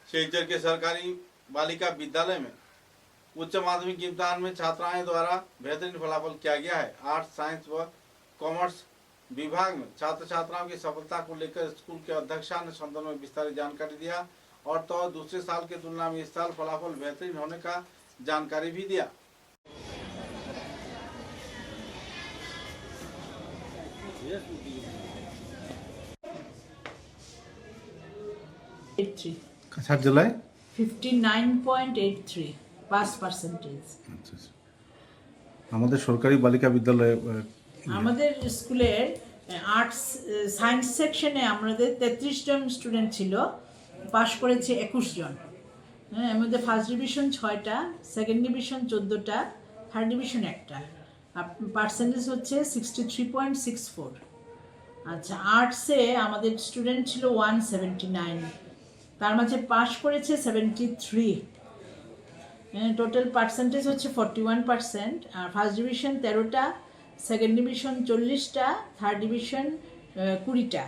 शिलचर के सरकारी बालिका विद्यालय में उच्च माध्यमिक इम्तिहान में छात्राएं द्वारा बेहतरीन फलाफल किया गया है। आर्ट्स, साइंस व कॉमर्स विभाग में छात्र छात्राओं की सफलता को लेकर स्कूल के अध्यक्षा ने संदर्भ में विस्तारित जानकारी दिया और तो दूसरे साल की तुलना में इस साल फलाफल बेहतरीन होने का जानकारी भी दिया। কাছাড় জেলায় 59.83 পাস পার্সেন্টেজ। আমাদের সরকারি বালিকা বিদ্যালয়ে আমাদের স্কুলের আর্টস সায়েন্স সেকশনে আমাদের 33 জন স্টুডেন্ট ছিল, পাশ করেছে 21 জন। হ্যাঁ, এর মধ্যে ফার্স্ট ডিভিশন 6টা, সেকেন্ড ডিভিশন 14টা, থার্ড ডিভিশন 1টা। পার্সেন্টেজ হচ্ছে 63.64। আচ্ছা, আর্টসে আমাদের স্টুডেন্ট ছিল 179, তার মাঝে পাশ করেছে 73। টোটাল পার্সেন্টেজ হচ্ছে 41%। আর ফার্স্ট ডিভিশন 13টা, সেকেন্ড ডিভিশন 40টা, থার্ড ডিভিশন 20টা।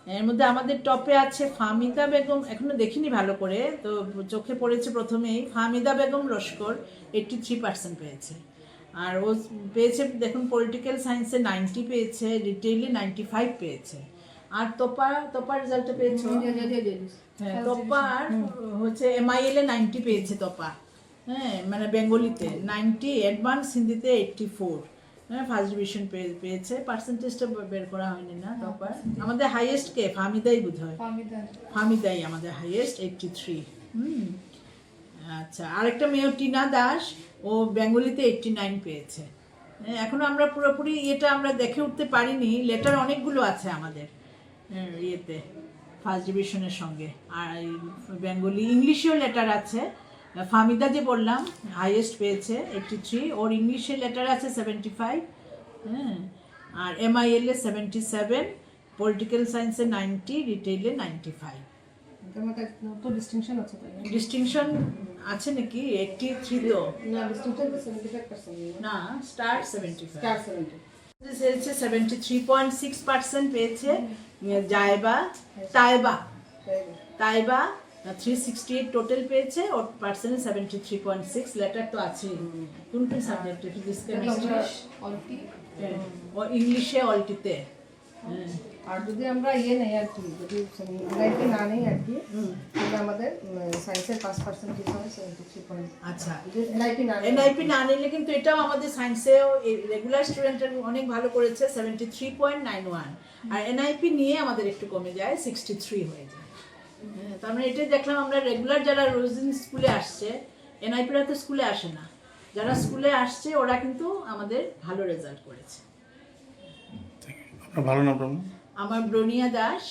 এর মধ্যে আমাদের টপে আছে ফাহমিদা বেগম, এখনো দেখিনি ভালো করে, তো চোখে পড়েছে প্রথমেই ফাহমিদা বেগম লস্কর, 83% পেয়েছে। আর ও পেয়েছে দেখুন পলিটিক্যাল সায়েন্সে 90 পেয়েছে, রিটেইলে 95 পেয়েছে। আর তোপার রেজাল্টটা পেয়েছে, হ্যাঁ তোপার হচ্ছে MIL এ 90 পেয়েছে তোপা। হ্যাঁ, মানে বেঙ্গলিতে 90, অ্যাডভান্স হিন্দিতে 84। হ্যাঁ, ফার্স্ট ডিভিশন পেয়েছে। পার্সেন্টেজটা বের করা হয়নি না তোপার। আমাদের হাইয়েস্ট কে? ফাহমিদাই বোধ হয়, ফাহমিদাই আমাদের হাইয়েস্ট 83। আচ্ছা, আরেকটা মেয়ে টিনা দাস, ও বেঙ্গলিতে 89 পেয়েছে। এখনো আমরা পুরোপুরি এটা আমরা দেখে উঠতে পারিনি, লেটার অনেকগুলো আছে আমাদের ইয়েতে ফার্স্ট ডিভিশনের সঙ্গে। আর বেঙ্গলি ইংলিশেও লেটার আছে। ফাহমিদা যে বললাম হাইয়েস্ট পেয়েছে 83, ওর ইংলিশে লেটার আছে 75। হ্যাঁ, আর MIL এ 77, পলিটিক্যাল সায়েন্সে 90, রিটেইলে 95। ডিস্টিংশন আছে নাকি? 83 তো না, স্টার 75। 73.6% পেয়েছে তাইবা 368 টোটাল পেয়েছে, ওর পার্সেন্টেজ 73.6। লেটার তো আছে কোন কোন সাবজেক্টে? ফিজিক্স, কেমিস্ট্রি, ও ইংলিশে অলটিতে। আর যদি আমরা নেই আর কি, যদি এনআইপি না নেই আর কি, তাহলে আমাদের সায়েন্সের পাস পার্সেন্টেজ হবে 73. আচ্ছা, এনআইপি না নিলে কিন্তু এটাও আমাদের সায়েন্সেও রেগুলার স্টুডেন্টের অনেক ভালো করেছে 73.91। আর এনআইপি নিয়ে আমাদের একটু কমে যায়, 63 হয়ে যায়। তার মানে এটাই দেখলাম আমরা রেগুলার যারা রোজিন স্কুলে আসছে, এনআইপিরা তো স্কুলে আসে না, যারা স্কুলে আসছে ওরা কিন্তু আমাদের ভালো রেজাল্ট করেছে। ভালো নাম? আমার ব্রনিয়া দাস।